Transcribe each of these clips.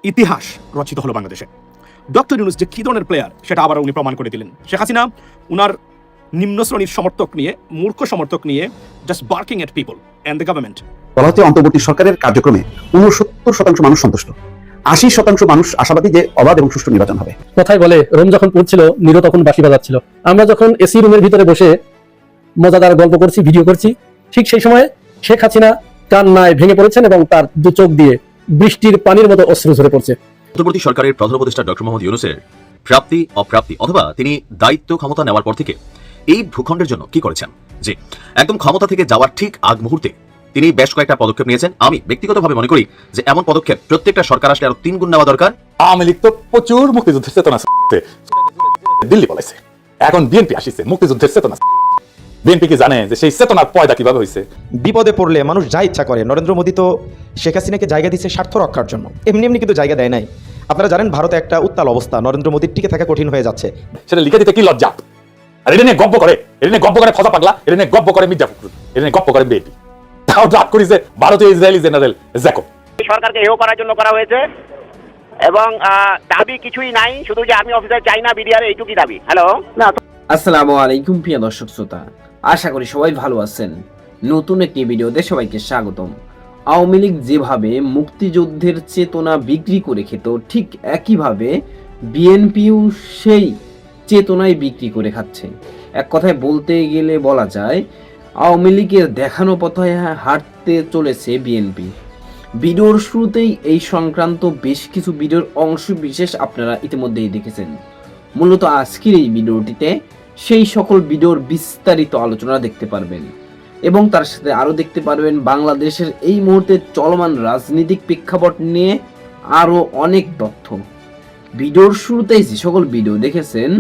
ইতিহাস রচিত হলো বাংলাদেশে। ডক্টর ইউনুস যে কী ধরনের প্লেয়ার সেটা আবার উনি প্রমাণ করে দিলেন। শেখ হাসিনা উনার নিম্ন শ্রেণীর সমর্থক নিয়ে, মূর্খ সমর্থক নিয়ে just barking at people and the government. বলা হচ্ছে অন্তর্বর্তী সরকারের কার্যক্রমে 69% মানুষ সন্তুষ্ট, 80% মানুষ আশাবাদী যে অবাধ এবং সুষ্ঠু নির্বাচন হবে। কথাই বলে রোম যখন পড়ছিল নিরু তখন বাঁশি বাজাচ্ছিল। আমরা যখন এসি রুমের ভিতরে বসে মজাদার গল্প করছি, ভিডিও করছি, ঠিক সেই সময় শেখ হাসিনা কান্নায় ভেঙে পড়েছেন এবং তার দু চোখ দিয়ে বৃষ্টির পানির মতো অশ্রু ঝরে পড়ছে। অন্তর্বর্তী সরকারের প্রধান উপদেষ্টা ডক্টর মোহাম্মদ ইউনুসের প্রাপ্তি অপ্রাপ্তি অথবা তিনি দায়িত্ব ক্ষমতা নেওয়ার পর থেকে এই ভূখণ্ডের জন্য কি করেছেন, যে একদম ক্ষমতা থেকে যাওয়ার ঠিক আগ মুহূর্তে তিনি বেশ কয়েকটা পদক্ষেপ নিয়েছেন। আমি ব্যক্তিগতভাবে মনে করি যে এমন পদক্ষেপ প্রত্যেকটা সরকার আসলে আরো 3 গুণ নেওয়া দরকার। আওয়ামী লীগ তো প্রচুর মুক্তিযুদ্ধের চেতনা দিল্লি বলেছে, এখন বিএনপি আসিছে মুক্তিযুদ্ধের চেতনা। বিএনপি কি জানে যে সেই চেতনার পয়দা কিভাবে হয়েছে? বিপদে পড়লে মানুষ যা ইচ্ছা করে। নরেন্দ্র মোদী তো শেখ হাসিনাকে জায়গা দিচ্ছে স্বার্থ রক্ষার জন্য, এমনি এমনি কিন্তু জায়গা দেয় নাই। আপনারা জানেন ভারতে একটা উত্তাল অবস্থা, নরেন্দ্র মোদীর টিকে থাকা কঠিন হয়ে যাচ্ছে। সেটা লিখে দিতে কি লজ্জা? আর এটা নিয়ে গপ্প করে, এটা নিয়ে গপ্প করে ফজা পাগলা, এটা নিয়ে গপ্প করে মির্জা ফখরুল, এটা নিয়ে গপ্প করে বিএনপি। তাও রাগ করেছে ভারতীয় ইসরায়েলি জেনারেল জ্যাকব। সরকারকে হেয় করার জন্য করা হয়েছে এবং দাবি কিছুই নাই, শুধু যে আর্মি অফিসার চাই না বিডিআর, এইটুকুই দাবি। হ্যালো, আসসালামু আলাইকুম প্রিয় দর্শক শ্রোতা, আশা করি সবাই ভালো আছেন। নতুন একটি ভিডিওতে সবাইকে স্বাগতম। আওয়ামী লীগ যেভাবে মুক্তিযুদ্ধের চেতনা বিক্রি করে খেত, ঠিক একইভাবে বিএনপিও সেই চেতনায় বিক্রি করে খাচ্ছে। এক কথায় বলতে গেলে বলা যায় আওয়ামী লীগের দেখানো পথে হাঁটতে চলেছে বিএনপি। ভিডিওর শুরুতেই এই সংক্রান্ত বেশ কিছু ভিডিওর অংশ বিশেষ আপনারা ইতিমধ্যেই দেখেছেন। মূলত আজকের এই ভিডিওটিতে সেই সকল ভিডিওর বিস্তারিত আলোচনা দেখতে পারবেন এবং তার সাথে আরও দেখতে পারবেন বাংলাদেশের এই মুহূর্তে চলমান রাজনৈতিক প্রেক্ষাপট নিয়ে আরও অনেক তথ্য। ভিডিওর শুরুতেই যে সকল ভিডিও দেখেছেন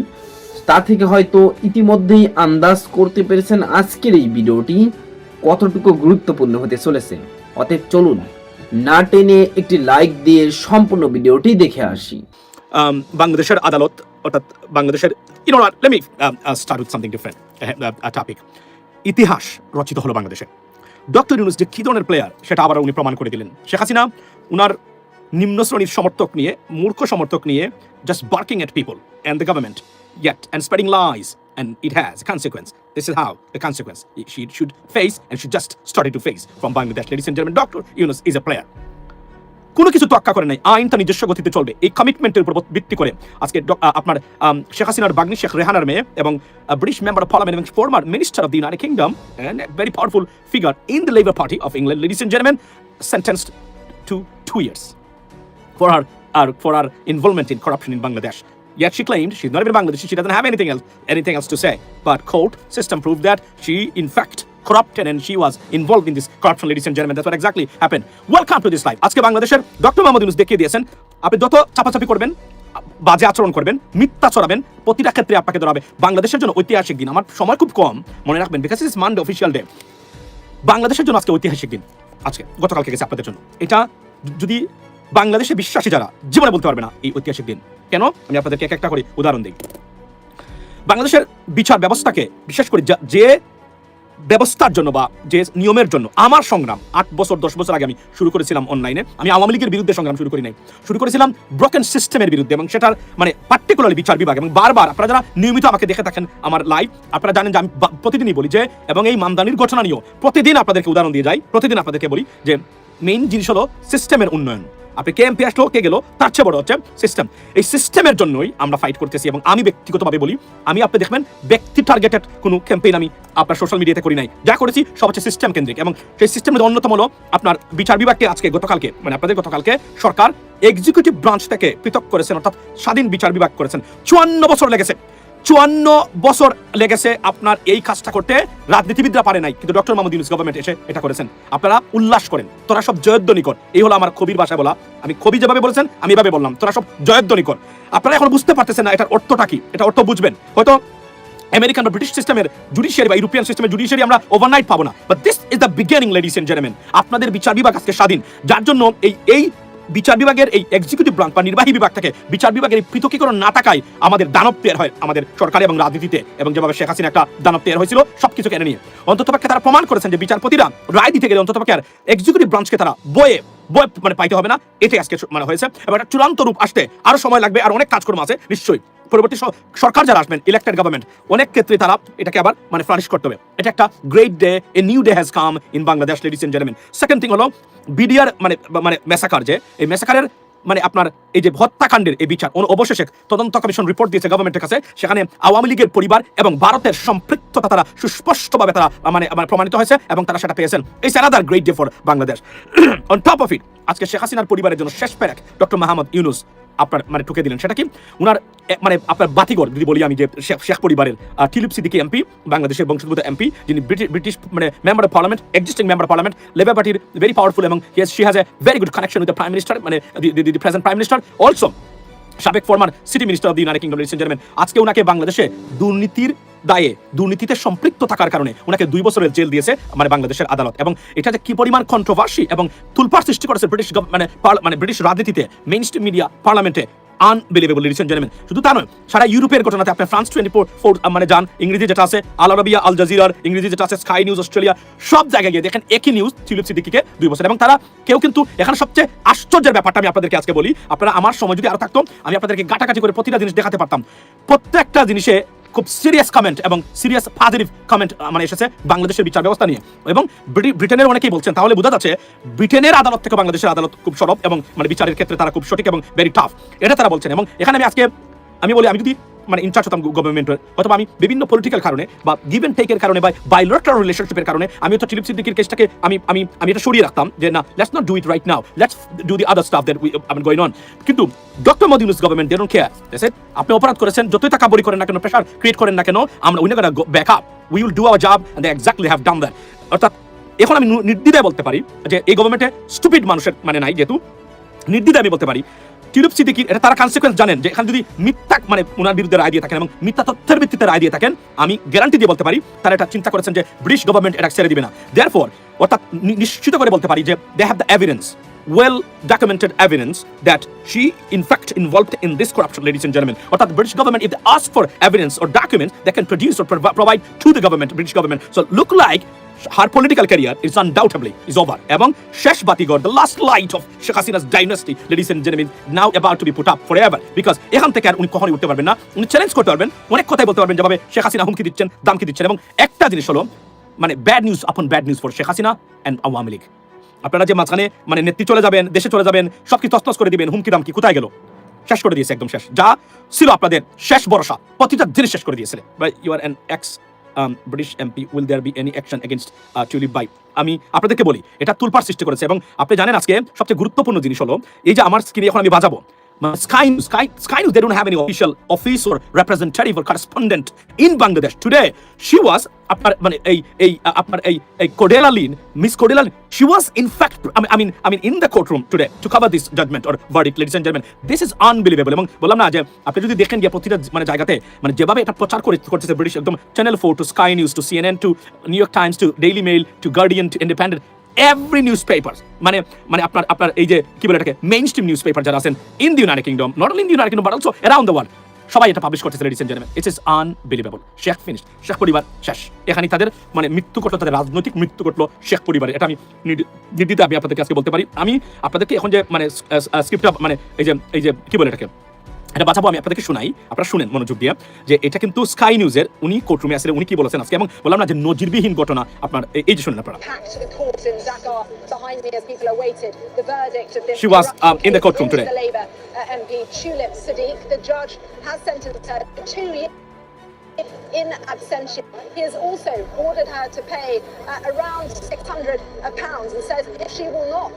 তা থেকে হয়তো ইতিমধ্যেই আন্দাজ করতে পেরেছেন আজকের এই ভিডিওটি কতটুকু গুরুত্বপূর্ণ হতে চলেছে। অতএব চলুন না টেনে একটি লাইক দিয়ে সম্পূর্ণ ভিডিওটি দেখে আসি। বাংলাদেশের আদালত, অর্থাৎ বাংলাদেশের let me start with something different, a topic. ইতিহাস রচিত হলো বাংলাদেশে। ডক্টর ইউনুস যে কী ধরনের প্লেয়ার সেটা আবার উনি প্রমাণ করে দিলেন। শেখ হাসিনা উনার নিম্ন শ্রেণীর সমর্থক নিয়ে, মূর্খ সমর্থক নিয়ে just barking at people and the government yet and spreading lies, and it has a consequence. This is how the consequence she should face and she just started to face from Bangladesh. Ladies and gentlemen, Dr. Yunus is a player. কোনো কিছু তোয়াক্কা করে নাই, আইন তার নিজস্ব গতিতে চলবে। এই কমিটমেন্টের উপর ভিত্তি করে আজকে আপনার শেখ হাসিনার বাগ্নি শেখ রেহানার মেয়ে এবং ব্রিটিশ মেম্বার অফ পার্লামেন্ট এবং former minister of the United kingdom and a very powerful figure in the Labour Party of England, ladies and gentlemen, sentenced to 2 years for her involvement in corruption in Bangladesh. Yet she claimed she's not even Bangladeshi, she doesn't have anything else to say. But court system proved that she in fact corrupted and she was involved in this corruption, ladies and gentlemen. That's what exactly happened. Welcome to this live. আজকে বাংলাদেশের doctor Muhammad Yunus দেখিয়ে দিয়েছেন, আপনি যত চাপাচাপি করবেন, বাজে আচরণ করবেন, মিথ্যা ছড়াবেন, প্রতিটা ক্ষেত্রে আপনাকে ধরা হবে। বাংলাদেশের জন্য ঐতিহাসিক দিন। আমার সময় খুব কম, মনে রাখবেন, because it's Monday official day. বাংলাদেশের জন্য আজকে ঐতিহাসিক দিন। আজকে গতকালকে গেছে আপনাদের জন্য। এটা যদি বাংলাদেশে বিশ্বাসী যারা জীবনে বলতে পারবে না এই ঐতিহাসিক দিন। কেন? আমি আপনাদেরকে এক একটা করে উদাহরণ দিই। বাংলাদেশের বিচার ব্যবস্থাকে, বিশেষ করে যে ব্যবস্থার জন্য বা যে নিয়মের জন্য আমার সংগ্রাম 8 বছর 10 বছর আগে আমি শুরু করেছিলাম অনলাইনে। আমি আওয়ামী লীগের বিরুদ্ধে সংগ্রাম শুরু করি নাই, শুরু করেছিলাম ব্রোকেন সিস্টেমের বিরুদ্ধে, এবং সেটার মানে পার্টিকুলারলি বিচার বিভাগ। এবং বারবার আপনারা যারা নিয়মিত আমাকে দেখে থাকেন আমার লাইভ, আপনারা জানেন যে আমি প্রতিদিনই বলি যে, এবং এই মামদানির ঘটনা নিয়েও প্রতিদিন আপনাদেরকে উদাহরণ দিয়ে যাই, প্রতিদিন আপনাদেরকে বলি যে মেইন জিনিস হলো সিস্টেমের উন্নয়ন। আপনি কে এমপি আসলো কে গেল, তার চেয়ে বড় হচ্ছে সিস্টেম। এই সিস্টেমের জন্যই আমরা ফাইট করতেছি। এবং আমি ব্যক্তিগতভাবে বলি, আমি আপনি দেখবেন ব্যক্তি টার্গেটেড কোনো ক্যাম্পেইন আমি আপনার সোশ্যাল মিডিয়াতে করি নাই, যা করেছি সব হচ্ছে সিস্টেম কেন্দ্রিক। এবং সেই সিস্টেমের অন্যতম হলো আপনার বিচার বিভাগকে আজকে গতকালকে, মানে আপনাদের গতকালকে সরকার এক্সিকিউটিভ ব্রাঞ্চ থেকে পৃথক করেছেন, অর্থাৎ স্বাধীন বিচার বিভাগ করেছেন। 54 বছর লেগেছে, 54 বছর লেগেছে আপনার এই কাজটা করতে। রাজনীতিবিদরা পারে নাই, কিন্তু ডক্টর মোহাম্মদ ইউনুস গভর্নমেন্ট এসে এটা করেছেন। আপনারা উল্লাস করেন, তোরা সব জয়ধ্বনি কর। এই হলো আমার কবির ভাষায় বলা। আমি কবি যেভাবে বলেছেন আমি এভাবে বললাম, তোরা সব জয়ধ্বনি কর। আপনারা এখন বুঝতে পারতেছেন না এটার অর্থটা কি। এটা অর্থ বুঝবেন হয়তো আমেরিকান বা ব্রিটিশ সিস্টেমের জুডিশিয়ারি বা ইউরোপিয়ান সিস্টেমের জুডিশিয়ারি আমরা ওভারনাইট পাবো না, but this is the beginning, ladies and gentleman. আপনাদের বিচার বিভাগ আজকে স্বাধীন, যার জন্য এই বিচার বিভাগের এই এক্সিকিউটিভ ব্রাঞ্চ বা নির্বাহী বিভাগ থেকে বিচার বিভাগের এই পৃথকীকরণ না থাকায় আমাদের দানব তৈরি হয় আমাদের সরকার এবং রাজনীতিতে, এবং যেভাবে শেখ হাসিনা একটা দানব তৈরি হয়েছিল সবকিছু কেড়ে নিয়ে। অন্ততপক্ষে তারা প্রমাণ করেছেন যে বিচারপতিরা রায় দিতে গেলে অন্ততপক্ষে এক্সিকিউটিভ ব্রাঞ্চকে তারা বই মানে পাইতে হবে না, এটাই আজকে মানে হয়েছে। এবং একটা চূড়ান্ত রূপ আসতে আরো সময় লাগবে, আর অনেক কাজকর্ম আছে নিশ্চয়ই। পরবর্তী সরকার যারা আসবেন, ইলেক্টেড গভর্নমেন্ট, অনেক ক্ষেত্রে তারা এটাকে আবার মানে ফ্লারিশ করতে হবে। এটা একটা great day, a new day has come in Bangladesh, ladies and gentleman. Second thing হলো বিডিআর মানে মানে মেসাকার, যে এই মেসাকারের মানে আপনার এই যে হত্যাকাণ্ডের এই বিচার অবশেষে তদন্ত কমিশন রিপোর্ট দিয়েছে গভর্নমেন্টের কাছে, সেখানে আওয়ামী লীগের পরিবার এবং ভারতের সম্পৃক্ততা তারা সুস্পষ্টভাবে তারা মানে প্রমাণিত হয়েছে এবং তারা সেটা পেয়েছেন। It's another great day for Bangladesh. On top of it, আজকে শেখ হাসিনার পরিবারের জন্য শেষ প্যারাক ডক্টর মোহাম্মদ ইউনুস আপনার মানে ঠুকে দিলেন। সেটা কি, উনার মানে আপনার বাতিঘর যদি বলি আমি, যে শেখ পরিবারের টিলিপ সিদ্দিকী এমপি, বাংলাদেশের বংশোদ্ভূত এমপি, যিনি ব্রিটিশ মানে member of parliament, existing member of parliament, Labour পার্টির ভেরি পাওয়ারফুল, এবং she has a very good connection with the prime minister, মানে the present prime minister, also সাবেক former city minister of the United Kingdom, ladies and gentleman. আজকে ওনাকে বাংলাদেশে দুর্নীতির দায়ে, দুর্নীতিতে সম্পৃক্ত থাকার কারণে ওনাকে 2 বছরের জেল দিয়েছে মানে বাংলাদেশের আদালত। এবং এটা যে কি পরিমাণ কন্ট্রোভার্সি এবং তুলপাড় সৃষ্টি করেছে ব্রিটিশ মানে ব্রিটিশ রাজনীতিতে, মেইন স্ট্রিম মিডিয়া, পার্লামেন্টে, আনবিলিভেবল, লেডিস এন্ড জেন্টলম্যান। শুধু তা নয়, সারা ইউরোপের ঘটনাতে আপনি ফ্রান্স 24 মানে যান, ইংরেজি যেটা আছে আল আরাবিয়া, আল জাজিরার, ইংরেজি যেটা আছে স্কাই নিউজ অস্ট্রেলিয়া, সব জায়গায় গিয়ে দেখেন একই নিউজ, টিলিপ সিদ্দিকীকে 2 বছর। এবং তারা কেউ কিন্তু এখানে সবচেয়ে আশ্চর্যের ব্যাপারটা আমি আপনাদেরকে আজকে বলি, আপনারা আমার সময় যদি আরো থাকতো আমি আপনাদেরকে গাটাগাটি করে প্রতিটা জিনিস দেখাতে পারতাম। প্রত্যেকটা জিনিসে খুব সিরিয়াস কমেন্ট এবং সিরিয়াস পজিটিভ কমেন্ট মানে এসেছে বাংলাদেশের বিচার ব্যবস্থা নিয়ে। এবং ব্রিটেনের অনেকেই বলছেন, তাহলে বোঝা যাচ্ছে ব্রিটেনের আদালত থেকে বাংলাদেশের আদালত খুব সরব এবং মানে বিচারের ক্ষেত্রে তারা খুব সঠিক এবং ভেরি টাফ, এটা তারা বলছেন। এবং এখানে আমি বলি, আমি যদি মানে ইনচার্জ হতাম গভর্নমেন্টের, অথবা আমি বিভিন্ন পলিটিক্যাল কারণে বা গিভ এন্ড টেকের কারণে বা বাইলেটারাল রিলেশনশিপের কারণে আমি তো টিলিপ সিদ্দিকীর কেসটাকে আমি এটা সরিয়ে রাখতাম, যে না, let's not do it right now, let's do the other stuff that we going on. কিন্তু doctor Muhammad Yunus government, they don't care. They said, আপনি অপরাধ করেছেন, যতই টাকা বড়ি করেন না কেন, প্রেশার ক্রিয়েট করেন না কেন, আমরা we not gonna back up, we will do our job and they exactly have done that. অর্থাৎ এখন আমি নির্দ্বিধায় বলতে পারি যে এই গভর্নমেন্টে স্টুপিড মানুষের মানে নাই, যেহেতু নির্দ্বিধায় আমি বলতে পারি টিলিপ সিদ্দিকী এটা তারা কনসিকুয়েন্স জানেন, যে এখানে যদি মিথ্যা মানে ওনার বিরুদ্ধে রায় দিয়ে থাকেন এবং মিথ্যা তথ্যের ভিত্তিতে রায় দিয়ে থাকেন, আমি গ্যারান্টি দিয়ে বলতে পারি তারা এটা চিন্তা করেছেন যে ব্রিটিশ গভর্নমেন্ট এটা ছেড়ে দিবে না। দেয়ারফর অর্থাৎ নিশ্চিত করে বলতে পারি যে they have the evidence, well documented evidence that she in fact involved in this corruption, ladies and gentlemen. Or that the British government, if they ask for evidence or documents, they can produce or provide to the government, British government. So look like her political career is undoubtedly is over. Ebong shesh batigor, the last light of Sheikh Hasina's dynasty, ladies and gentlemen, now about to be put up forever, because এখান থেকে আর উনি কখনোই উঠতে পারবেন না, উনি challenge করতে পারবেন, অনেক কথাই বলতে পারবেন, যেভাবে শেখ হাসিনা হুমকি দিচ্ছেন, দামকি দিচ্ছেন। এবং একটা জিনিস হলো মানে bad news upon bad news for Sheikh Hasina and Awami League. আপনারা যে মাঝখানে মানে নেত্রী চলে যাবেন, দেশে চলে যাবেন, সবকিছু তছনছ করে দিবেন, হুমকি দামকি কোথায় গেল? শেষ করে দিয়েছে, একদম শেষ। যা ছিল আপনাদের শেষ ভরসা, প্রতিটা জিনিস শেষ করে দিয়েছিলেন। You are an ex British MP, will there be any action against Tulip Bai? আমি আপনাদেরকে বলি, এটা তুলপাড় সৃষ্টি করেছে। এবং আপনি জানেন আজকে সবচেয়ে গুরুত্বপূর্ণ জিনিস হলো এই যে আমার স্ক্রিনে এখন আমি বাজাবো Sky News, they don't have any official office or representative or correspondent in Bangladesh today. She was Cordelia Lynn, Miss Cordelia Lynn, she was in fact I mean in the courtroom today to cover this judgment or verdict, ladies and gentlemen. This is unbelievable. এবং বললাম না যে আপনি যদি দেখেন গিয়ে প্রতিটা মানে জায়গাতে মানে যেভাবে এটা প্রচার করতেছে ব্রিটিশ, একদম channel 4 to Sky News to CNN to New York Times to Daily Mail to Guardian to Independent, every newspaper মানে আপনার এই যে কি বলে এটাকে মেইন স্ট্রিম নিউজপেপার যারা আছেন in the United Kingdom, not only in the United Kingdom but also around the world, সবাই এটা পাবলিশ করতেছে, ladies and gentleman. It is unbelievable. Sheikh finish, Sheikh পরিবার শেষ, এখানে তাদের মানে মৃত্যু ঘটলো, তাদের রাজনৈতিক মৃত্যু ঘটলো শেখ পরিবারে। এটা আমি নির্দ্বিধায় আমি আপনাদেরকে আজকে বলতে পারি। আমি আপনাদেরকে এখন যে মানে স্ক্রিপ্টটা মানে এই যে কি বলে এটাকে এটা বাঁচাবো, আমি আপনাদেরকে শোনাই, আপনারা শুনেন মনোযোগ দিয়ে, যে এটা কিন্তু স্কাই নিউজের উনি কোর্টরুমে আসলে উনি কি বলেছেন আজকে, এবং বললাম না যে নজিরবিহীন ঘটনা, আপনার এই যে শুনেন আপনারা। She was in the courtroom today. MP Tulip Siddiq, the judge has sentenced her to 2 years in absentia. He has also ordered her to pay around £600 and says if she will not.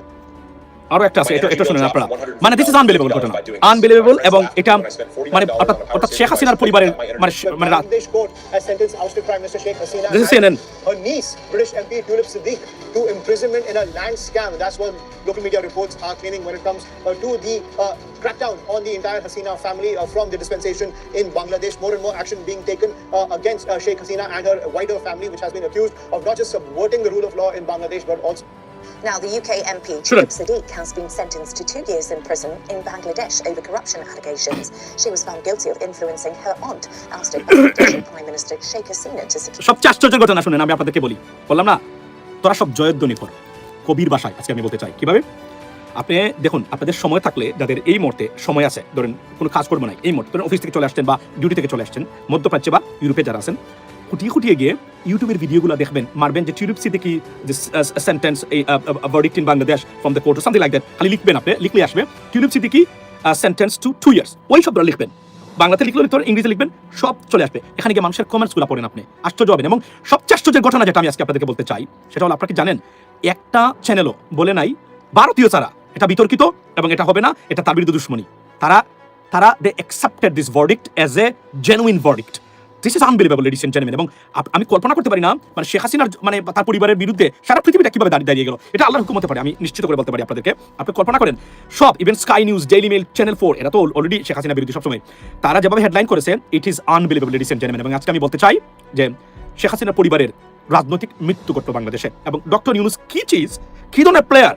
আরো একটা আছে, এটা শুনেন আপনারা, মানে this is unbelievable ঘটনা, unbelievable. এবং এটা মানে অর্থাৎ শেখ হাসিনার পরিবারের মানে this is CNN. Her niece, British MP Tulip Siddiq, to imprisonment in a land scam. That's what local media reports are claiming when it comes to the crackdown on the entire Hasina family from the dispensation in Bangladesh. More and more action being taken against Sheikh Hasina and her wider family, which has been accused of not just subverting the rule of law in Bangladesh, but also. Now, the UK MP Tulip Siddiq has been sentenced to 2 years in prison in Bangladesh over corruption allegations. She was found guilty of influencing her aunt, ousted Bangladesh Prime Minister Sheikh Hasina to secure. সবচেয়ে আশ্চর্যের ঘটনা শুনেন, আমি আপনাদেরকে বলি, বললাম না তোরা সব জয়ধ্বনি কর কবির ভাষায়, আজকে আমি বলতে চাই কিভাবে। আপনি দেখুন, আপনাদের সময় থাকলে, যাদের এই মুহূর্তে সময় আছে, ধরেন কোনো কাজ করবো না এই মুহূর্তে, ধরেন অফিস থেকে চলে আসছেন বা ডিউটি থেকে চলে আসছেন, মধ্যপ্রাচ্যে বা ইউরোপে যারা আছেন, খুঁটিয়ে গিয়ে ইউটিউবের ভিডিওগুলো দেখবেন, মারবেন যে টিউলিপ সিটি কি sentence verdict in Bangladesh from the court something like that, খালি লিখবেন, আপনি লিখলে আসবে টিউলিপ সিটি কি সেন্টেন্স টু 2 years, ওই শব্দটা লিখবেন, বাংলাতে লিখলে ইংরেজিতে লিখবেন, সব চলে আসবে। এখানে গিয়ে মানুষের কমেন্টসগুলো পড়েন, আপনি আশ্চর্য হবেন। এবং সবচেয়ে আশ্চর্যের ঘটনা যেটা আমি আজকে আপনাদেরকে বলতে চাই, সেটা হলো আপনারা কি জানেন, একটা চ্যানেলও বলে নাই ভারতীয় ছাড়া এটা বিতর্কিত এবং এটা হবে না, এটা তার বিরুদ্ধে দুশ্মনী। তারা they accepted this verdict as a genuine verdict. This is unbelievable, ladies and gentleman. এবং আমি কল্পনা করতে পারি না, মানে শেখ হাসিনার মানে তার পরিবারের বিরুদ্ধে সারা পৃথিবীটা কিভাবে দাঁড়িয়ে গেল। এটা আল্লাহর হুকুম হতে পারে, আমি নিশ্চিত করে বলতে পারি আপনাদেরকে। আপনি কল্পনা করেন, সব even Sky News, Daily Mail, Channel 4, এরা তো অলরেডি শেখ হাসিনার বিরুদ্ধে সবসময়, তারা যেভাবে হেডলাইন করেছে, it is unbelievable, ladies and gentleman. এবং আজকে আমি বলতে চাই যে শেখ হাসিনার পরিবারের রাজনৈতিক মৃত্যু ঘটল বাংলাদেশে, এবং ডক্টর ইউনুস কি ধরনের প্লেয়ার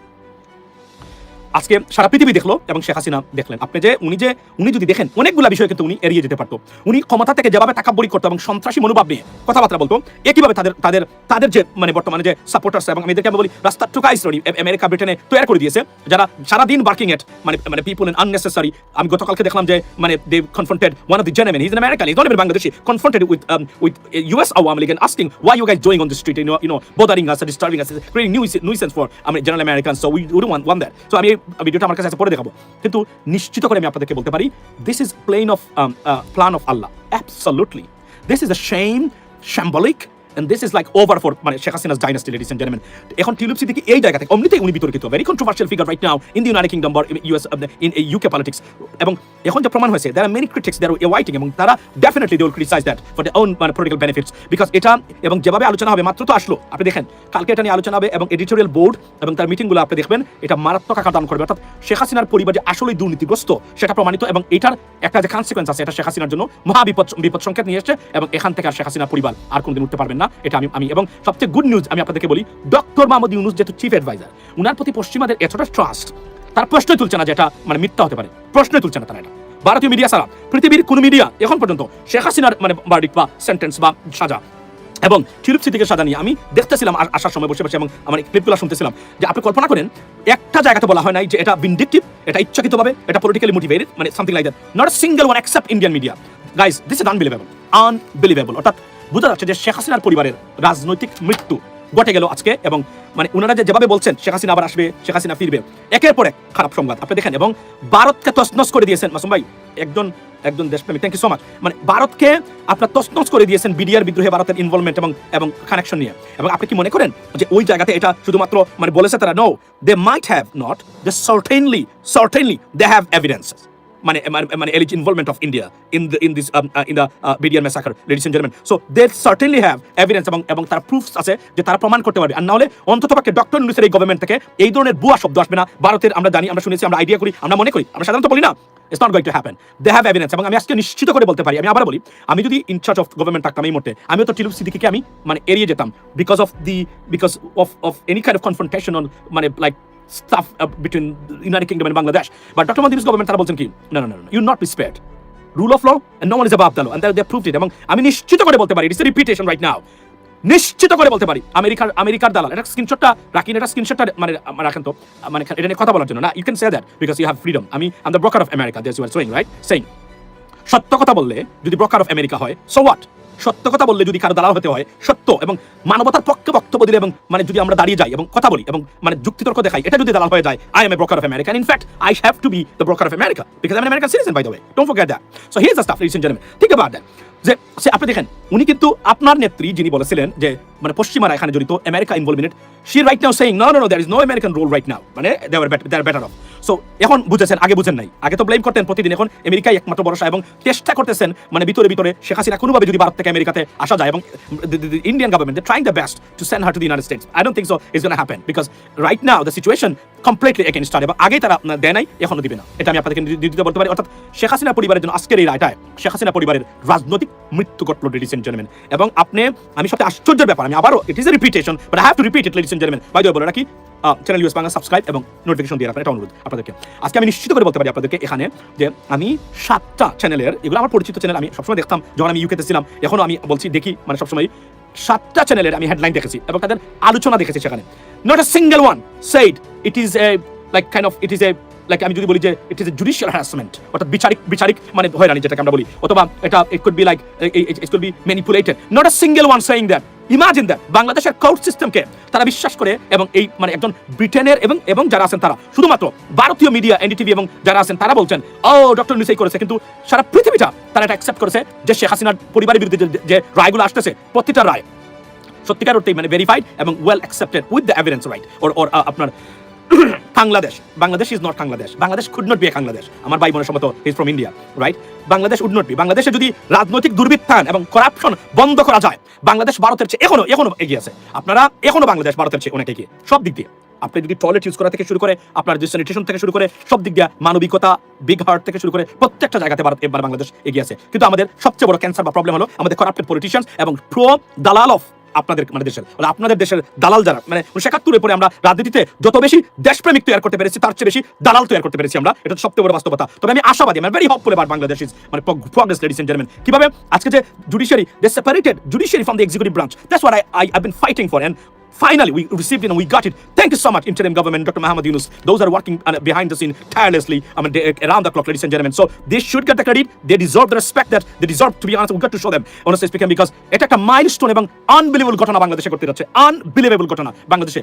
আজকে সারা পৃথিবী দেখলো এবং শেখ হাসিনা দেখলেন। আপনি যে উনি যদি দেখেন, অনেকগুলো বিষয় কিন্তু উনি এড়িয়ে যেতে পারতো। উনি ক্ষমতা থেকে যেভাবে তাকাব্বরি করতো এবং সন্ত্রাসী মনোভাব নিয়ে কথাবার্তা বলতো, একইভাবে তাদের যে মানে বর্তমানে যে সাপোর্টার্স, এবং আমি এদেরকে বলি রাস্তার টুকা ইসরায়েল, আমেরিকা ব্রিটেনে তৈরি করে দিয়েছে, যারা সারাদিন ওয়ার্কিং এট মানে পিপল ইন আননেসেসারি। আমি গতকালকে দেখলাম যে মানে they confronted one of the gentleman, he is an American, he is not even Bangladeshi, confronted with US Awami League and asking why you guys doing on the street, you know bothering us and disturbing us, creating nuisance for general Americans, so we don't want that. So আমি ভিডিওটা আমার কাছে পরে দেখাবো, কিন্তু নিশ্চিত করে আমি আপনাদেরকে বলতে পারি, this is plan of Allah, absolutely. This is a shame, symbolic, and this is like over for মানে শেখ হাসিনা's dynasty, ladies and gentlemen. এখন টিউলিপ সিদ্দিকী এই জায়গা থেকে এমনিতেই উনি বিতর্কিত, very controversial figure right now in the United Kingdom, US, in UK politics. এবং এখন যে প্রমাণ হয়েছে, there are many critics, they are awaiting, এবং তারা definitely they will criticize that for their own political benefits, because এটা এবং যেভাবে আলোচনা হবে, মাত্র তো আসলো, আপনি দেখেন কালকে এটা নিয়ে আলোচনা হবে, এবং এডিটোরিয়াল বোর্ড এবং তার মিটিংগুলো আপনি দেখবেন, এটা মারাত্মক আকার ধারণ করবে। অর্থাৎ শেখ হাসিনার পরিবার যে আসলেই দুর্নীতিগ্রস্ত সেটা প্রমাণিত, এবং এটার একটা যে কনসিকুয়েন্স আছে, এটা শেখ হাসিনার জন্য বিপদ সংকেত নিয়ে এসেছে, এবং এখান থেকে আর শেখ হাসিনার পরিবার আর কোনোদিন উঠতে পারবেন না। এটা আমি এবং সবচেয়ে গুড নিউজ আমি আপনাদেরকে বলি, ডক্টর মোহাম্মদ ইউনুস যেহেতু চিফ অ্যাডভাইজার, উনার প্রতি পশ্চিমাদের এতটা ট্রাস্ট, তার প্রশ্নই তুলছে না যে এটা মানে মিথ্যা হতে পারে, প্রশ্নই তুলছে না তারা। এটা ভারতীয় মিডিয়া ছাড়া পৃথিবীর কোন মিডিয়া এখন পর্যন্ত শেখ হাসিনার মানে ভার্ডিক্ট বা সেন্টেন্স বা সাজা এবং টিউলিপ সিদ্দিকের সাজা নিয়ে আমি দেখতেছিলাম আসার সময় বসে এবং আমার ক্লিপগুলো শুনতেছিলাম, যে আপনি কল্পনা করেন একটা জায়গাতে বলা হয় নাই যে এটা ভিন্ডিকটিভ, এটা ইচ্ছাকৃতভাবে, এটা পলিটিক্যালি মোটিভেটেড, মানে something like that, not a single one except Indian media. Guys, this is unbelievable. অর্থাৎ বোঝা যাচ্ছে যে শেখ হাসিনার পরিবারের রাজনৈতিক মৃত্যু ঘটে গেল আজকে, এবং মানে ওনারা যেভাবে বলছেন শেখ হাসিনা আবার আসবে, শেখ হাসিনা ফিরবে, একের পর এক খারাপ সংবাদ আপনি দেখেন। এবং ভারতকে তছনছ করে দিয়েছেন মাসুম ভাই, একজন দেশপ্রেমী, থ্যাংক ইউ সো মাচ। মানে ভারতকে আপনার তছনছ করে দিয়েছেন বিডিআর বিদ্রোহে ভারতের ইনভলভমেন্ট এবং কানেকশন নিয়ে। এবং আপনি কি মনে করেন যে ওই জায়গাতে এটা শুধুমাত্র মানে বলেছে তারা? No, they might have not, they certainly they have evidences, মানে alleged involvement of India in the BDR massacre, ladies and gentlemen. So they certainly have evidence, এবং তার প্রুফস আছে যে তারা প্রমাণ করতে পারবে। আর না হলে অন্ততপক্ষে ডক্টর ইউনুসের এই গভর্নমেন্ট থেকে এই ধরনের ভুয়া শব্দ আসবে না। ভারতের আমরা জানি, আমরা শুনেছি, আমরা আইডিয়া করি, আমরা মনে করি, আমরা সাধারণত বলি না, it's not going to happen. They have evidence, এবং আমি আজকে নিশ্চিত করে বলতে পারি, আমি আবার বলি, আমি যদি ইনচার্জ অফ গভর্নমেন্ট থাকতাম এই মুহূর্তে, আমিও তো টিউলিপ সিদ্দিকীকে আমি মানে এড়িয়ে যেতাম because of any kind of confrontation on মানে like stuff between United Kingdom and Bangladesh. But Dr. Mohammed Yunus government তারা বলছেন কি, no, you not be spared. Rule of law and no one is above the law, and they proved it. এবং আমি নিশ্চিত করে বলতে পারি, it's a reputation right now, নিশ্চিত করে বলতে পারি, আমেরিকার দালাল, এটা স্ক্রিনশটটা রাখেন, এটা স্ক্রিনশটটা মানে রাখেন তো, মানে এটা নিয়ে কথা বলার জন্য না, you can say that because you have freedom. I'm the broker of America, that's what you are saying. সত্য কথা বললে যদি ব্রোকার অফ আমেরিকা হয়, so what? সত্য কথা বললে যদি কারো দালাল হতে হয়, সত্য এবং মানবতার পক্ষে বক্তব্য দিলে, এবং মানে যদি আমরা দাঁড়িয়ে যাই এবং কথা বলি এবং মানে যুক্তিতর্ক দেখাই, এটা যদি দালাল হয়ে যায়, I am a broker of America, and in fact I have to be the broker of America because I'm an American citizen, by the way, don't forget that. So here's the stuff, ladies and gentlemen, think about that. যে আপনি দেখেন, উনি কিন্তু আপনার নেত্রী যিনি বলেছিলেন যে মানে পশ্চিমারা এখানে জড়িত, America involvement, she right now saying no, there is no American role right now, মানে they are better off. So এখন বুঝেছেন, আগে বুঝেন নাই, আগে তো ব্লেম করতেন প্রতিদিন, এখন আমেরিকাই একমাত্র ভরসা, এবং চেষ্টা করতেছেন মানে ভিতরে শেখ হাসিনা কোনোভাবে যদি ভারত থেকে আমেরিকাতে আসা যায়, এবং Indian government they trying their best to send her to the United States. I don't think so it's going to happen because right now the situation completely against her, এবং আগেই তারা দেয় নাই, এখনো দিবে না, এটা আমি আপনাদেরকে দিতে বলতে পারি। অর্থাৎ শেখ হাসিনা পরিবারের জন্য আজকের এই রায়টায় শেখ হাসিনা পরিবারের রাজনৈতিক মৃত্যু ঘটল, ladies and gentlemen. এবং আমি সবচেয়ে আশ্চর্যের ব্যাপার, আমি আবারও, it is a repetition but I have to repeat it, ladies and gentlemen. by the way, বলে রাখি, চ্যানেল ইউএস বাংলা সাবস্ক্রাইব এবং নোটিফিকেশন দিয়ে রাখবেন, এটা অনুরোধ আপনাদেরকে। আজকে আমি নিশ্চিত করে বলতে পারি আপনাদেরকে এখানে যে আমি 7টা চ্যানেলের, এগুলো আমার পরিচিত চ্যানেল, আমি সবসময় দেখতাম যখন আমি ইউকেতে ছিলাম, এখনো আমি বলছি দেখি, মানে সবসময় 7টা চ্যানেলের আমি হেডলাইন দেখেছি এবং তাদের আলোচনা দেখেছি, সেখানে not a single one said it is a like kind of it is a like আমি যদি বলি যে it is a judicial harassment, অর্থাৎ বিচারিক মানে হয়রানি যেটাকে আমরা বলি, অথবা এটা it could be like it could be manipulated, not a single one saying that. Imagine that বাংলাদেশের কোর্ট সিস্টেমকে তারা বিশ্বাস করে, এবং এই মানে একজন ব্রিটেনের এবং যারা আছেন তারা শুধুমাত্র ভারতীয় মিডিয়া এনডিটিভি এবং যারা আছেন তারা বলছেন ও ডক্টর ইউনূস এই করেছে, কিন্তু সারা পৃথিবীটা তারা এটা অ্যাকসেপ্ট করেছে যে শেখ হাসিনার পরিবারের বিরুদ্ধে যে রায়গুলো আসতেছে প্রতিটা রায় সত্যিকার অর্থেই মানে ভেরিফাইড এবং well accepted with the evidence, right? ওর আপনার Bangladesh is not Bangladesh could not be a Bangladesh. আমার ভাই বোনের সম্মত is from India, right? Bangladesh would not be. বাংলাদেশে যদি রাজনৈতিক দুর্বৃত্তায়ন এবং করাপশন বন্ধ করা যায়, বাংলাদেশ ভারতের চেয়ে এখনো এগিয়ে আছে। আপনারা এখনো বাংলাদেশ ভারতের চেয়ে অনেক এগিয়ে সব দিক দিয়ে। আপনি যদি টয়লেট ইউজ করা থেকে শুরু করে আপনার যে স্যানিটেশন থেকে শুরু করে সব দিক দিয়ে, মানবিকতা, বিগ হার্ট থেকে শুরু করে প্রত্যেকটা জায়গাতে ভারত এবার বাংলাদেশ এগিয়ে আছে। কিন্তু আমাদের সবচেয়ে বড় ক্যান্সার বা প্রবলেম হলো আমাদের করাপ্টেড পলিটিশিয়ানস এবং প্রো দালাল অফ আপনাদের মানে দেশের আপনাদের দেশের দালাল যারা, মানে 1971 পরে আমরা রাজনীতিতে যত বেশি দেশপ্রেমিক তৈরি করতে পেরেছি তার চেয়ে বেশি দালাল তৈরি করতে পেরেছি আমরা। এটা সবচেয়ে বড় বাস্তবতা। তবে আমি আশাবাদী, আমি very hopeful about Bangladesh is মানে প্রগ্রেস, লেডিস এন্ড জেন্টলম্যান। কিভাবে আজকে যে judiciary they separated judiciary from the executive branch, that's what I have been fighting for, and finally we received it and we got it. Thank you so much interim government, Dr. Mohammad Yunus, those are working behind the scene tirelessly, around the clock, ladies and gentlemen. So they should get the credit, they deserve the respect that they deserve. To be honest, we got to show them honestly speaking, because এটা একটা milestone এবং unbelievable ঘটনা বাংলাদেশে ঘটতে যাচ্ছে। Unbelievable ঘটনা বাংলাদেশে,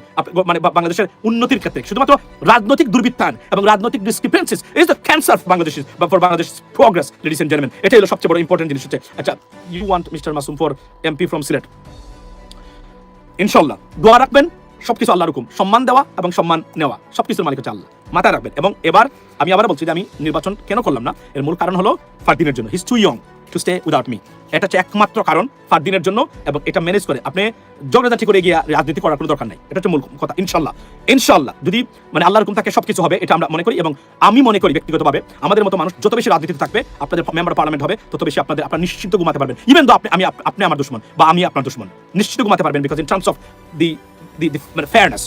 মানে বাংলাদেশের উন্নতির ক্ষেত্রে শুধুমাত্র রাজনৈতিক দুর্বৃত্তায়ন এবং রাজনৈতিক discrepancies is the cancer for Bangladesh, for Bangladesh progress, ladies and gentleman. এটাই হলো সবচেয়ে বড় ইম্পর্টেন্ট জিনিস হচ্ছে। আচ্ছা, you want mister Masum for MP from Sylhet, ইনশাল্লাহ দোয়া রাখবেন। সবকিছু আল্লাহর হুকুম, সম্মান দেওয়া এবং সম্মান নেওয়া সবকিছুর মালিক হচ্ছে আল্লাহ, মাথায় রাখবেন। এবং এবার আমি আবার বলছি যে আমি নির্বাচন কেন করলাম না, এর মূল কারণ হলো ফারদিনের জন্য। He is too young to stay without me. এটা হচ্ছে একমাত্র কারণ ফারদিনের জন্য, এবং এটা ম্যানেজ করে আপনি জগদাটি করে গিয়ে রাজনীতি করার কোনো দরকার নাই। এটা হচ্ছে মূল কথা। ইনশাল্লাহ যদি মানে আল্লাহর হুকুম থাকে সবকিছু হবে, এটা আমরা মনে করি। এবং আমি মনে করি ব্যক্তিগতভাবে আমাদের মতো মানুষ যত বেশি রাজনীতিতে থাকবে, আপনাদের মেম্বার পার্লামেন্ট হবে, তত বেশি আপনারা নিশ্চিত ঘুমাতে পারবেন। ইভেন দো আপনি আমার দুশমন বা আমি আপনার দুশমন, নিশ্চিত ঘুমাতে পারবেন, because in terms of the fairness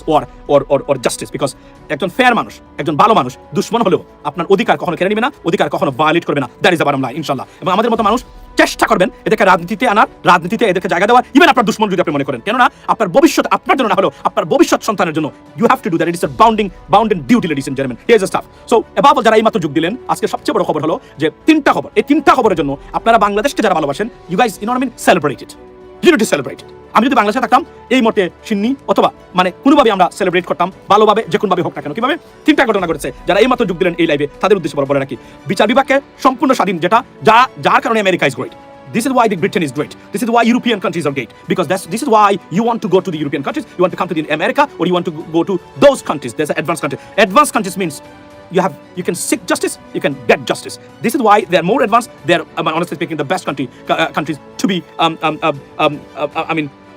or justice, because একজন ফেয়ার মানুষ, একজন ভালো মানুষ দুশ্মন হলেও আপনার অধিকার কখনো কেড়ে নেবে না, অধিকার কখনো ভায়োলেট করবে না। That is the bottom line, ইনশাআল্লাহ। এবং আমাদের মতো মানুষ চেষ্টা করবেন এদেরকে রাজনীতিতে আনার, রাজনীতিতে এদেরকে জায়গা দেওয়ার, ইভেন আপনার দুশ্মন যদি আপনি মনে করেন। কেননা আপনার ভবিষ্যৎ আপনার জন্য না হলেও আপনার ভবিষ্যৎ সন্তানের জন্য you have to do that. It is a bounded duty, ladies and gentleman. Here is the stuff. So এবাব যারা এইমাত্র যোগ দিলেন, আজকে সবচেয়ে বড় খবর হলো যে 3টা খবর। এই 3টা খবরের জন্য আপনারা বাংলাদেশকে যারা ভালোবাসেন, you guys you know I mean celebrate it, you need to celebrate it. আমি যদি বাংলাদেশে থাকতাম এই মতে সিন্নি অথবা মানে কোনোভাবে আমরা সেলিব্রেট করতাম, ভালোভাবে যে কোনোভাবে হোক না কেন। কিভাবে? 3টা ঘটনা ঘটেছে। যারা এইমাত্র যোগ দিলেন এই লাইভে, তাদের উদ্দেশ্যে বলে রাখি, বিচার বিভাগকে সম্পূর্ণ স্বাধীন, যেটা যার কারণে America is great. This is why the Britain is great. This is why European countries are great. Because this is why you want to go to the European countries, you want to come to the America, or you want to go to those countries. There's an advanced country. Advanced countries means you can seek justice, you can get justice. This is why they're more advanced. They're honestly speaking the best countries to be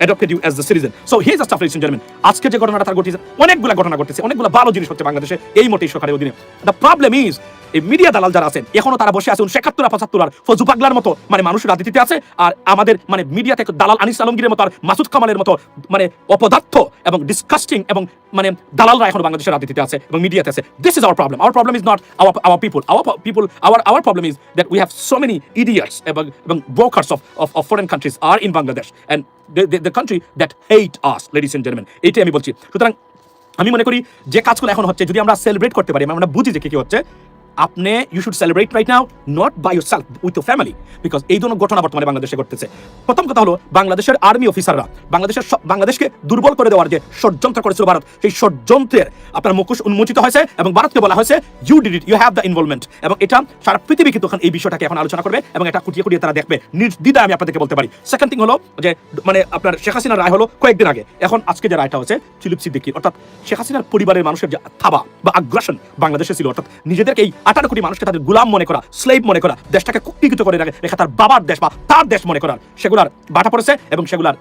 adopted you as the citizen. So here's the stuff, ladies and gentlemen. আজকে যে ঘটনাটা তার ঘটেছে, অনেকগুলো ঘটনা ঘটেছে, অনেকগুলো ভালো জিনিস হচ্ছে বাংলাদেশে এই মোটেই সরকারের অধীনে। The problem is এই মিডিয়া দালাল যারা আছেন এখনো তারা বসে আছে ৭১-৭৫ ফজু পাগলার মতো মানে মানুষ রাজনীতিতে আছে, আর আমাদের মানে মিডিয়া থেকে দালাল আনিস আলমগীরের মতো আর মাসুদ কামালের মতো মানে অপদার্থ এবং ডিসকাস্টিং এবং মানে দালালরা এখন বাংলাদেশের রাজনীতিতে আছে এবং মিডিয়াতে আছে। This is our problem. Our problem is not our people. Our problem is that we have so many idiots এবং brokers of foreign countries are in Bangladesh, and the country that hate us, ladies and gentlemen. এইটাই আমি বলছি। সুতরাং আমি মনে করি যে কাজগুলো এখন হচ্ছে যদি আমরা সেলিব্রেট করতে পারি, আমরা বুঝি যে কি হচ্ছে, আপনি you should celebrate right now, not by yourself, with your family, because এই ধরনের ঘটনা বর্তমানে বাংলাদেশে ঘটতেছে। প্রথম কথা হলো বাংলাদেশের আর্মি অফিসাররা বাংলাদেশকে দুর্বল করে দেওয়ার যে ষড়যন্ত্র করেছিল ভারত, সেই ষড়যন্ত্রের আপনার মুখোশ উন্মোচিত হয়েছে এবং ভারতকে বলা হয়েছে you did it, you have the involvement. এবং এটা সারা পৃথিবী কিন্তু এখন এই বিষয়টাকে এখন আলোচনা করবে এবং এটা কুটিয়ে তারা দেখবে, নির্দ্বিধায় আমি আপনাদেরকে বলতে পারি। সেকেন্ড থিং হলো যে মানে আপনার শেখ হাসিনার রায় হলো কয়েকদিন আগে, এখন আজকে যে রায়টা হচ্ছে চিলিপ সিদ্দিকির, অর্থাৎ শেখ হাসিনার পরিবারের মানুষের যে থাবা বা আগ্রাসন বাংলাদেশে ছিল, অর্থাৎ নিজেদেরকে এই 18 কোটি মানুষকে তাদের গুলাম মনে করা, স্লেভ মনে করা, দেশটাকে কুক্ষিগত করে রেখা তার বাবার দেশ বা তার দেশ মনে করার, সেগুলার বাটা পড়েছে এবং সেগুলার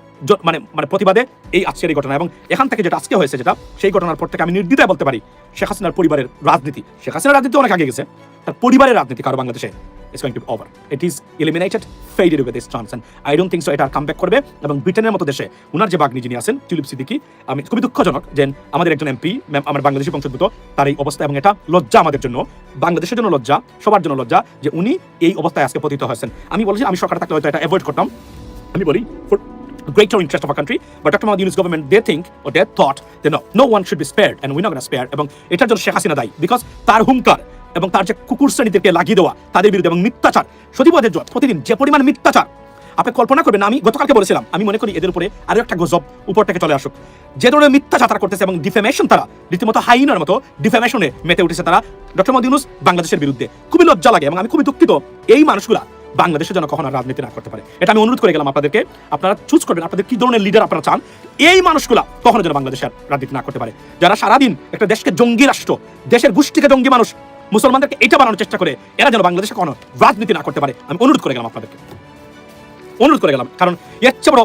মানে প্রতিবাদে এই আজকের এই ঘটনা। এবং এখান থেকে যেটা আজকে হয়েছে, যেটা সেই ঘটনার পর থেকে আমি নির্দ্বিধায় বলতে পারি শেখ হাসিনার পরিবারের রাজনীতি, শেখ হাসিনার রাজনীতি অনেক আগে গেছে, তার পরিবারের রাজনীতি কারো বাংলাদেশে is going to be over. It is eliminated, faded with this chance, and I don't think so এটা কামব্যাক করবে। এবং ব্রিটেনের মতো দেশে উনার যে বাগনি যিনি আছেন টিউলিপ সিদ্দিকি, আমি খুবই দুঃখজনক যে আমাদের একজন এমপি আমার বাংলাদেশি বংশোদ্ভূত তার এই অবস্থা, এবং এটা লজ্জা আমাদের জন্য, বাংলাদেশের জন্য লজ্জা, সবার জন্য লজ্জা যে উনি এই অবস্থায় আজকে পতিত হয়েছেন। আমি বলছি আমি সরকার থাকলে হয়তো এটা অ্যাভয়েড করতাম। আমি বলি greater interest of our country. But Dr. Mohammad Yunus government, they think or they thought that no one should be spared, and we're not going to spare. এবং এটার জন্য শেখ হাসিনা দায়ী, বিকজ তার হুঙ্কার এবং তার যে কুকুর শ্রেণীদেরকে লাগিয়ে দেওয়া তাদের বিরুদ্ধে এবং মিথ্যাচার, সতীপথের জন্য প্রতিদিন যে পরিমাণ মিথ্যাচার আপনি কল্পনা করবেন। আমি গতকালকে বলেছিলাম, আমি মনে করি এদের উপরে আরো একটা গজব উপর থেকে চলে আসুক। যে ধরনের মিথ্যাচার তারা করতেছে এবং ডিফেমেশন, তারা রীতিমতো হাইনার মতো ডিফেমেশনে মেতে উঠেছে তারা ডক্টর মোহাম্মদ ইউনূস বাংলাদেশের বিরুদ্ধে। খুবই লজ্জা লাগে এবং আমি খুবই দুঃখিত এই মানুষগুলা বাংলাদেশের জন্য কখনো রাজনীতি না করতে পারে। এটা আমি অনুরোধ করে গেলাম আপনাদেরকে, আপনারা চুজ করবেন আপনাদের কি ধরনের লিডার আপনারা চান। এই মানুষগুলা কখনো যেন বাংলাদেশের রাজনীতি না করতে পারে, যারা সারাদিন একটা দেশকে জঙ্গি রাষ্ট্র, দেশের গোষ্ঠীকে জঙ্গি মানুষ, মুসলমানদেরকে এটা বানানোর চেষ্টা করে, এরা যেন বাংলাদেশে কখনো রাজনীতি না করতে পারে। আমি অনুরোধ করে গেলাম আপনাদেরকে, অনুরোধ করে গেলাম, কারণ এর চেয়ে বড়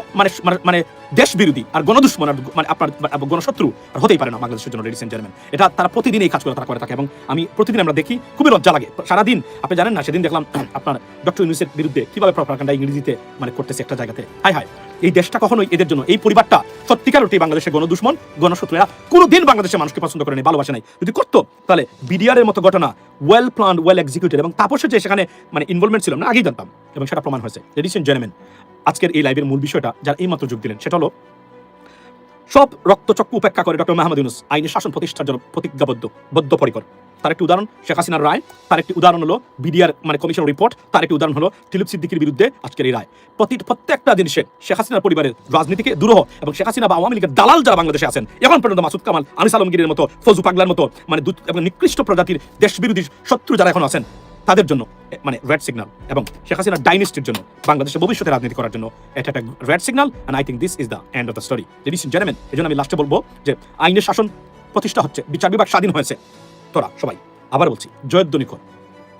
মানে দেশ বিরোধী আর গণদুশ্মন আর মানে আপনার গণশত্রু আর হতেই পারে না বাংলাদেশের জন্য, লেডিস এন্ড জেন্টলম্যান। এটা তারা প্রতিদিন এই কাজগুলো তারা করে থাকে এবং আমি প্রতিদিন আমরা দেখি, খুবই লজ্জা লাগে। সারাদিন আপনি জানেন না, সেদিন দেখলাম আপনার ডক্টর ইউনূসের বিরুদ্ধে কিভাবে প্রপাগান্ডা ইংরেজিতে মানে করতেছে একটা জায়গাতে। হায় হায়, এই দেশটা কখনোই এদের জন্য, এই পরিবারটা সত্যিকার অর্থে বাংলাদেশের গণদুশ্মন গণশত্রু, এরা কোনোদিন বাংলাদেশের মানুষকে পছন্দ করে নেই, ভালোবাসে নাই। যদি করতো তাহলে বিডিআরের মতো ঘটনা ওয়েল প্ল্যান্ড, ওয়েল এক্সিকিউটেড এবং তাপসের যে সেখানে মানে ইনভলভমেন্ট ছিল না আগেই জানতাম এবং সেটা প্রমাণ হয়েছে। লেডিস এন্ড জেন্টলম্যান, আজকের এই লাইভের মূল বিষয়টা যারা এইমাত্র যোগ দিলেন সেটা হলো, সব রক্তচক্ষু উপেক্ষা করে ডক্টর মোহাম্মদ ইউনূস আইনের শাসন প্রতিষ্ঠার জন্য প্রতিজ্ঞাবদ্ধ, বদ্ধপরিকর। তার একটি উদাহরণ শেখ হাসিনার রায়, তার একটি উদাহরণ হলো বিডিআর মানে কমিশন রিপোর্ট, তার একটি উদাহরণ হলো টিলুপ সিদ্দিকীর বিরুদ্ধে আজকের এই রায়। প্রত্যেকটা জিনিসে শেখ হাসিনার পরিবারের রাজনীতিকে দুরূহ এবং শেখ হাসিনা বা আওয়ামী লীগের দালাল যারা বাংলাদেশে আছেন এখন পর্যন্ত, মাসুদ কামাল, আনিস আলমগীরের মতো, ফজু পাগলার মতো মানে এবং নিকৃষ্ট প্রজাতির দেশ বিরোধী শত্রু যারা এখন আছেন, তাদের জন্য মানে রেড সিগন্যাল এবং শেখ হাসিনার ডাইনেস্টির জন্য, বাংলাদেশের ভবিষ্যতে রাজনীতি করার জন্য এটা একটা red signal. And I think this is the end of the story. Ladies and gentleman, এজন্য আমি লাস্টে বলবো যে আইনের শাসন প্রতিষ্ঠা হচ্ছে, বিচার বিভাগ স্বাধীন হয়েছে। তোরা সবাই, আবার বলছি, জয়ধ্বনি কর,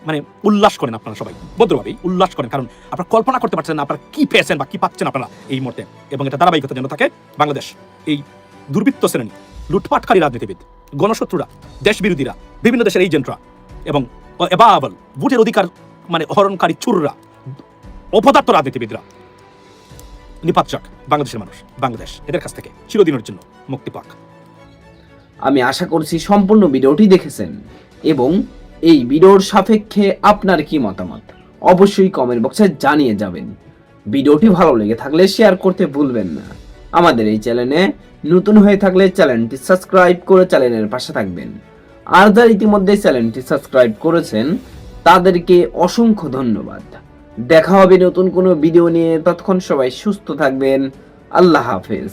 মানে উল্লাস করেন আপনারা সবাই, ভদ্রভাবেই উল্লাস করেন, কারণ আপনারা কল্পনা করতে পারছেন না আপনারা কি পেয়েছেন বা কি পাচ্ছেন আপনারা এই মুহূর্তে। এবং এটা ধারাবাহিকতা যেন থাকে। বাংলাদেশ এই দুর্বৃত্ত শ্রেণী, লুটপাটকারী রাজনীতিবিদ, গণশত্রুরা, দেশ বিরোধীরা, বিভিন্ন দেশের এজেন্টরা এবং এবাবল ভোটের অধিকার মানে হরণকারী চোররা, অপদার্থ রাজনীতিবিদরা নিপাত যাক বাংলাদেশের মানুষ, বাংলাদেশ এদের কাছ থেকে চিরদিনের জন্য মুক্তি পাক। আমি আশা করছি সম্পূর্ণ ভিডিওটি দেখেছেন এবং এই ভিডিওর সাপেক্ষে আপনার কি মতামত অবশ্যই কমেন্ট বক্সে জানিয়ে যাবেন। ভিডিওটি ভালো লেগে থাকলে শেয়ার করতে ভুলবেন না। আমাদের এই চ্যানেলে নতুন হয়ে থাকলে চ্যানেলটি সাবস্ক্রাইব করে চ্যানেলের পাশে থাকবেন। আর যারা ইতিমধ্যে চ্যানেলটি সাবস্ক্রাইব করেছেন তাদেরকে অসংখ্য ধন্যবাদ। দেখা হবে নতুন কোনো ভিডিও নিয়ে, ততক্ষণ সবাই সুস্থ থাকবেন। আল্লাহ হাফেজ।